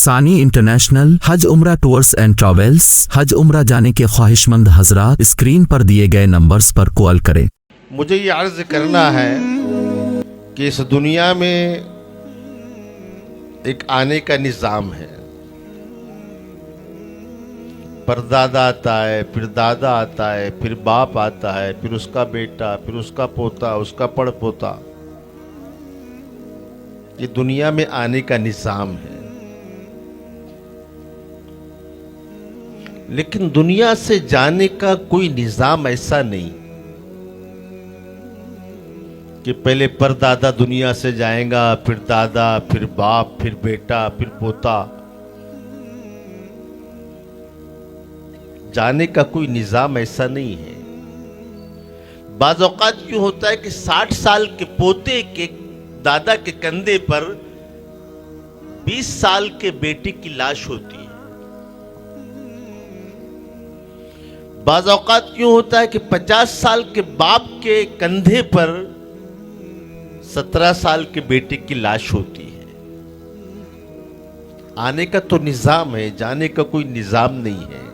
सानी इंटरनेशनल हज उम्रा टूर्स एंड ट्रैवल्स। हज उम्रा जाने के ख्वाहिशमंद हजरात स्क्रीन पर दिए गए नंबर्स पर कॉल करें। मुझे ये अर्ज करना है कि इस दुनिया में एक आने का निज़ाम है। परदादा आता है, फिर दादा आता है, फिर बाप आता है, फिर उसका बेटा, फिर उसका पोता, उसका पड़पोता। ये दुनिया में आने का निज़ाम है। लेकिन दुनिया से जाने का कोई निज़ाम ऐसा नहीं कि पहले परदादा दुनिया से जाएगा, फिर दादा, फिर बाप, फिर बेटा, फिर पोता। जाने का कोई निज़ाम ऐसा नहीं है। बाज़ औक़ात यूं होता है कि 60 साल के पोते के दादा के कंधे पर 20 साल के बेटे की लाश होती है। बाज़ औक़ात यूं होता है कि 50 साल के बाप के कंधे पर 17 साल के बेटे की लाश होती है। आने का तो निज़ाम है, जाने का कोई निज़ाम नहीं है।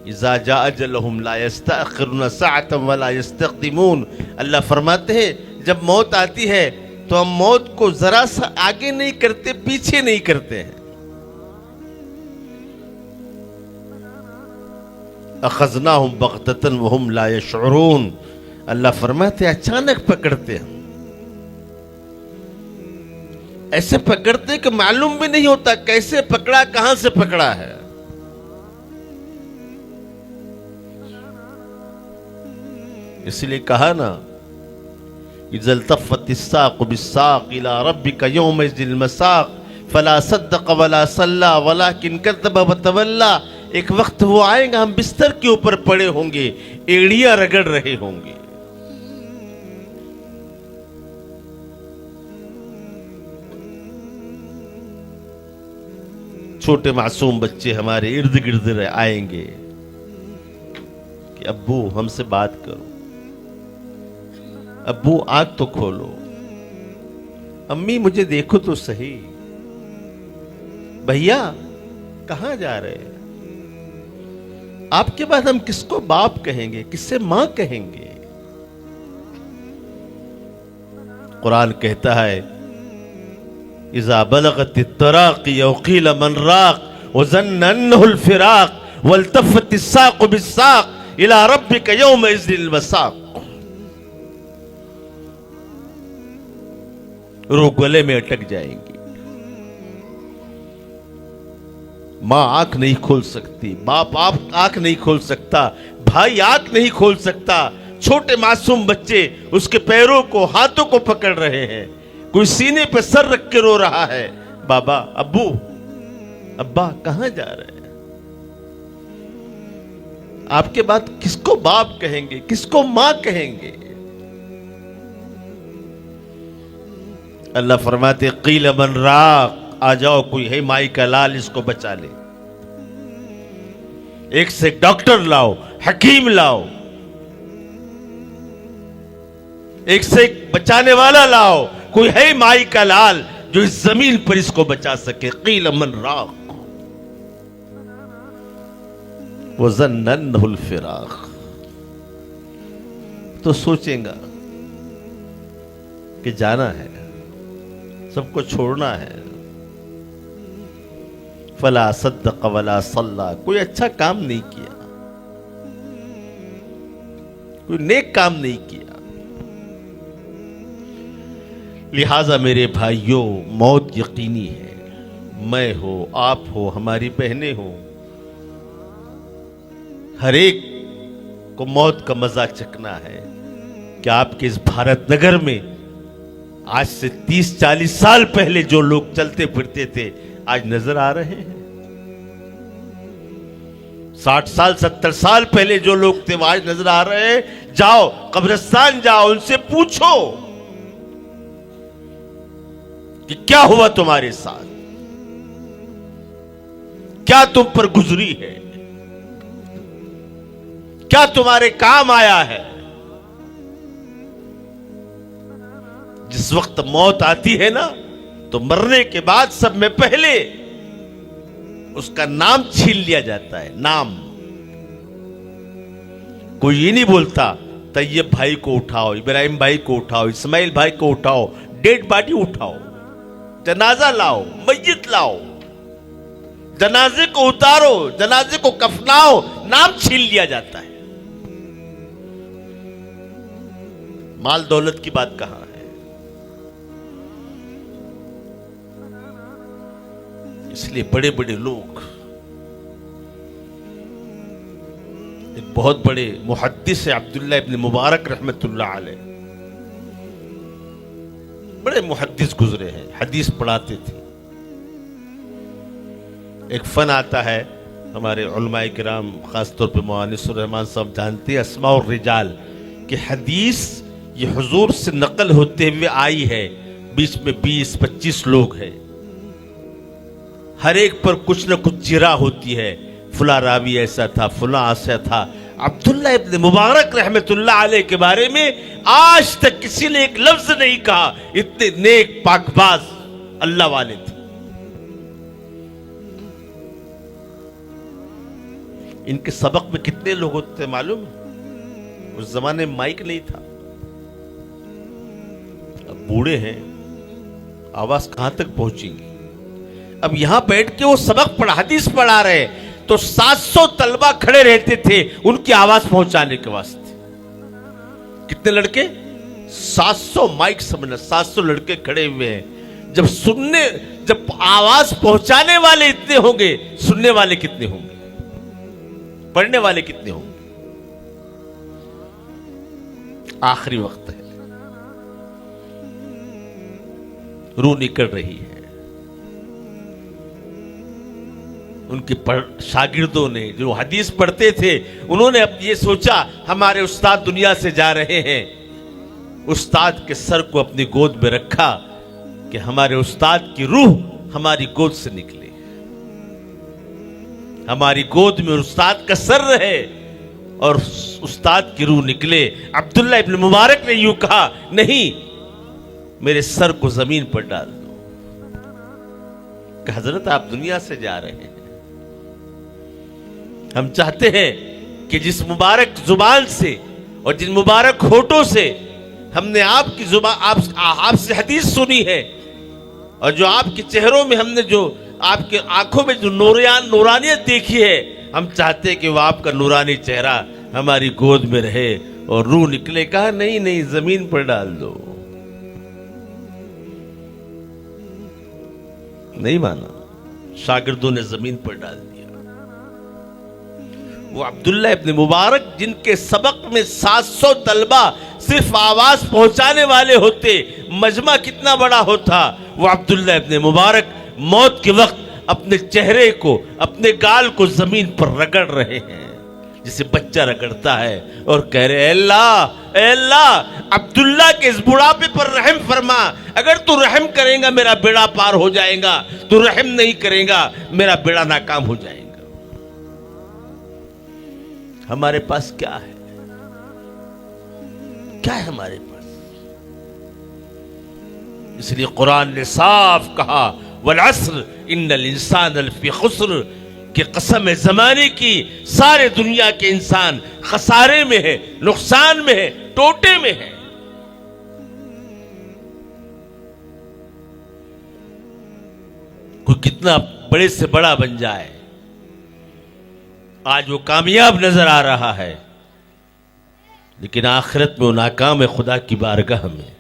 इज़ा जा अजलहुम ला यस्तअखिरुन सअतन वला यस्तक़दिमून। अल्लाह फरमाते हैं जब मौत आती है तो हम मौत को जरा सा आगे नहीं करते, पीछे नहीं करते हैं। अखज़नाहुम बग़ततन वहुम ला यशऊरून। अल्लाह फरमाते अचानक पकड़ते हैं, ऐसे पकड़ते कि मालूम भी नहीं होता कैसे पकड़ा, कहां से पकड़ा है। इसलिए कहा ना, इज़ल तफ़्फ़तिस्साक़ बिस्साक़ इला रब्बिका यौमइज़िल मसाक़ फला सद्दक़ वला सल्ला वलाकिन कज़्ज़ब व तवल्ला। एक वक्त वो आएगा, हम बिस्तर के ऊपर पड़े होंगे, एड़ियां रगड़ रहे होंगे। छोटे मासूम बच्चे हमारे इर्द गिर्द आएंगे कि अब्बू हमसे बात करो, अब्बू आंख तो खोलो, अम्मी मुझे देखो तो सही, भैया कहां जा रहे हैं। आपके बाद हम किसको बाप कहेंगे, किससे मां कहेंगे। कुरान कहता है इज़ा बलगत तराक़ी औ क़ील मन राक़ व ज़न्न अन्नहुल फ़िराक़ वल्तफ़्फ़तिस्साक़ बिस्साक़ इला रब्बिका यौमइज़िल मसाक़। रूह गले में अटक जाएंगी। मां आंख नहीं खोल सकती, बाप आप आंख नहीं खोल सकता, भाई आंख नहीं खोल सकता। छोटे मासूम बच्चे उसके पैरों को, हाथों को पकड़ रहे हैं। कोई सीने पे सर रख के रो रहा है, बाबा, अब्बू, अब्बा कहां जा रहे हैं। आपके बाद किसको बाप कहेंगे, किसको मां कहेंगे। अल्लाह फरमाते क़ील मन राक़, आ जाओ कोई है माई का लाल, इसको बचा ले। एक से डॉक्टर लाओ, हकीम लाओ, एक से एक बचाने वाला लाओ। कोई है माई का लाल जो इस जमीन पर इसको बचा सके। क़ील मन राक़ व ज़न्न अन्नहुल फ़िराक़। तो सोचेगा कि जाना है, सबको छोड़ना है। फला सद्दक़ वला सल्ला। कोई अच्छा काम नहीं किया, कोई नेक काम नहीं किया। लिहाजा मेरे भाइयों, मौत यकीनी है। मैं हो, आप हो, हमारी बहनें हो, हर एक को मौत का मजा चखना है। कि आपके इस भारत नगर में आज से 30-40 साल पहले जो लोग चलते फिरते थे आज नजर आ रहे हैं। 60 साल 70 साल पहले जो लोग थे आज नजर आ रहे हैं। जाओ कब्रिस्तान जाओ, उनसे पूछो कि क्या हुआ तुम्हारे साथ, क्या तुम पर गुजरी है, क्या तुम्हारे काम आया है। जिस वक्त मौत आती है ना, तो मरने के बाद सब में पहले उसका नाम छीन लिया जाता है। नाम कोई ये नहीं बोलता तैयब भाई को उठाओ, इब्राहिम भाई को उठाओ, इस्माइल भाई को उठाओ, डेड बॉडी उठाओ, जनाजा लाओ, मस्जिद लाओ, जनाजे को उतारो, जनाजे को कफनाओ, नाम छीन लिया जाता है। माल दौलत की बात कहां है? इसलिए बड़े बड़े लोग, एक बहुत बड़े मुहद्दिस है अब्दुल्लाह इब्न मुबारक रहमतुल्लाह अलैह, बड़े मुहद्दिस गुजरे हैं, हदीस पढ़ाते थे। एक फन आता है, हमारे उलमाए किराम खासतौर पे मुअन्निसुर रहमान साहब जानते हैं, अस्माउर रिजाल कि हदीस ये हुजूर से नकल होते हुए आई है, बीच में 20-25 लोग हैं, हर एक पर कुछ न कुछ जिरा होती है, फुला रावी ऐसा था, फुला ऐसा था। अब्दुल्लाह इब्न मुबारक रहमतुल्लाह अलैह के बारे में आज तक किसी ने एक लफ्ज नहीं कहा, इतने नेक पाकबाज अल्लाह वाले थे। इनके सबक में कितने लोग होते थे मालूम? उस जमाने में माइक नहीं था, अब बूढ़े हैं, आवाज कहां तक पहुंचेगी? अब यहां बैठ के वो सबक पढ़ा, हदीस पढ़ा रहे, तो 700 तलबा खड़े रहते थे उनकी आवाज पहुंचाने के वास्ते। कितने लड़के? 700 माइक समझना, 700 लड़के खड़े हुए हैं। जब आवाज पहुंचाने वाले इतने होंगे, सुनने वाले कितने होंगे, पढ़ने वाले कितने होंगे? आखिरी वक्त है, रूह निकल रही है। उनके शागिर्दों ने जो हदीस पढ़ते थे, उन्होंने अब ये सोचा हमारे उस्ताद दुनिया से जा रहे हैं, उस्ताद के सर को अपनी गोद में रखा कि हमारे उस्ताद की रूह हमारी गोद से निकले, हमारी गोद में उस्ताद का सर रहे और उस्ताद की रूह निकले। अब्दुल्लाह इब्न मुबारक ने यूं कहा, नहीं, मेरे सर को जमीन पर डाल दो। हजरत आप दुनिया से जा रहे हैं, हम चाहते हैं कि जिस मुबारक जुबान से और जिन मुबारक होठों से हमने आपकी जुबान आपसे हदीस सुनी है, और जो आपके चेहरों में हमने जो आपके आंखों में जो नूरानियत देखी है, हम चाहते हैं कि वो आपका नूरानी चेहरा हमारी गोद में रहे और रूह निकले। कहा नहीं नहीं, जमीन पर डाल दो। नहीं माना, शागिर्दों ने जमीन पर डाल दिया। वो अब्दुल्लाह इब्न मुबारक जिनके सबक में 700 तलबा सिर्फ आवाज पहुंचाने वाले होते, मजमा कितना बड़ा होता। वो अब्दुल्लाह इब्न मुबारक मौत के वक्त अपने चेहरे को, अपने गाल को जमीन पर रगड़ रहे हैं, जिसे बच्चा रगड़ता है, और कह रहे अल्लाह अल्लाह, अब्दुल्लाह के इस बुढ़ापे पर रहम फरमा। अगर तू रहम करेगा मेरा बेड़ा पार हो जाएगा, तू रहम नहीं करेगा मेरा बेड़ा नाकाम हो जाएगा। हमारे पास क्या है? क्या है हमारे पास? इसलिए कुरान ने साफ कहा, वल अस्र इन्नल इंसान लफी खुस्र, कि कसम है जमाने की, सारे दुनिया के इंसान खसारे में है, नुकसान में है, टोटे में है। कोई कितना बड़े से बड़ा बन जाए, आज वो कामयाब नजर आ रहा है, लेकिन आखिरत में वो नाकाम है खुदा की बारगाह में।